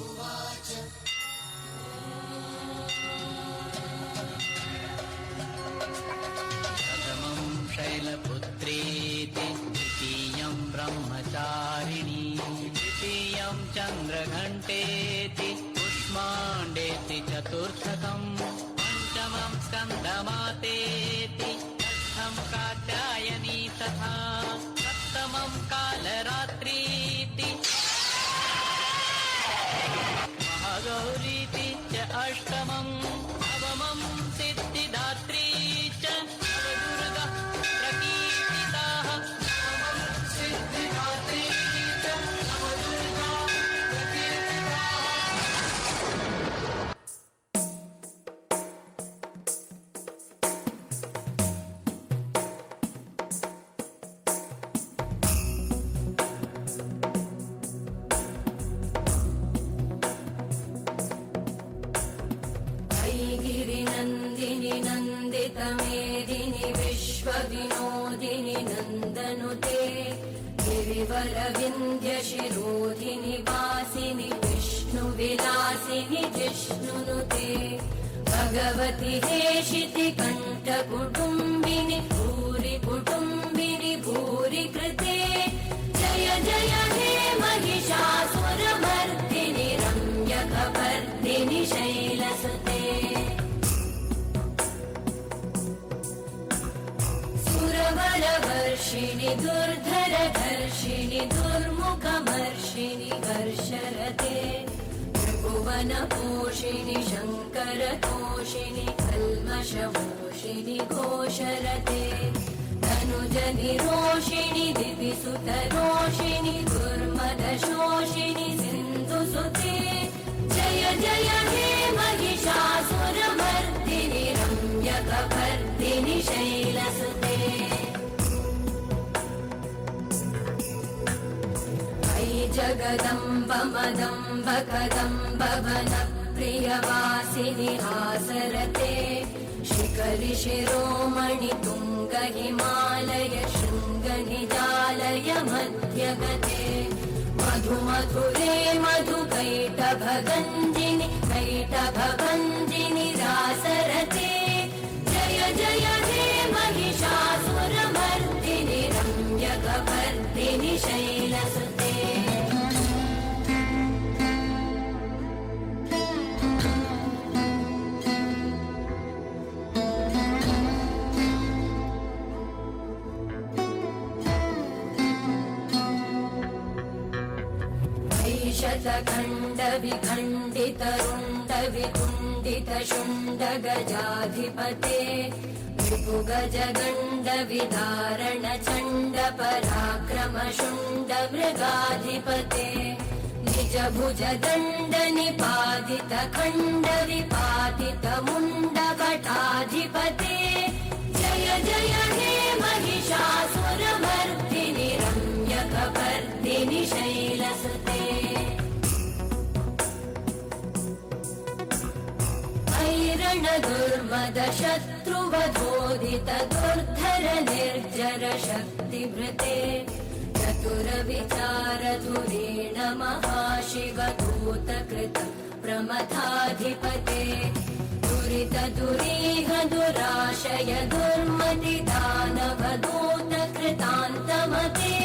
उवाच प्रथमं शैलपुत्रेति द्वितीयं ब्रह्मचारिणी तृतीयं चन्द्रघण्टेति कुष्माण्डेति चतुर्थकम् पंचमं स्कन्दमातेति षष्ठं कात्यायनी तथा सप्तमं कालरात्रीति महागौरीति च अष्टमं नवमं सिद्धिदात्री च नवदुर्गा प्रकीर्तिताः सिद्धिदात्री च नवदुर्गा गिरिनन्दिनि नन्दितमेदिनि विश्वविनोदिनि नन्दनुते गिरिवरविन्द्यशिरोधिनि वासिनि विष्णुविलासिनि जिष्णुनुते भगवति हेशिति कण्ठकुटुम्बिनि भूरि कुटुम्बिनि भूरि कृते जय जय हे महिषासुरमर्दिनि रम्यकपर्दिनि शैलसुते सुरवरवर्षिणि दुर्धरधर्षिणि दुर्मुखमर्षिणि हर्षरते त्रिभुवनपोषिणि शङ्करतोषिणि कल्मषमोषिणि घोषरते धनुजनिरोषिणि दिविसुतरोषिणि दुर्मदशोषिणि सिन्धुसुते जय जय हे महिषासुरमर्दिनि रम्यकपर्दिनि शैलसुते अयि जगदम्ब मदम्ब कदम्ब वनप्रियवासिनि हासरते शिखरि शिरोमणि तुङ्ग हिमालय शृङ्गनिजालय मध्यगते मधुमधुरे मधुकैटभगञ्जिनि कैटभभञ्जिनि रासरते जय जय हे महिषासुरमर्दिनि रम्यकपर्दिनि शैलसुते शतखण्डविखण्डितरुण्डवितुण्डितशुण्डगजाधिपते विपुगजगण्डविधारण चण्डपराक्रमशुण्डमृगाधिपते निजभुजदण्डनिपातितखण्डविपातितमुण्डभटाधिपते जय जय हे महिषासुरमर्दिनि रम्यकपर्दिनि शैलसुते ऐरणदुर्मदशत्रुवधोदित दुर्धर निर्जर शक्तिभृते चतुरविचारधुरेण महाशिवदूतकृत प्रमथाधिपते दुरितदुरीह दुराशय दुर्मतिदानवदूतकृतान्तमते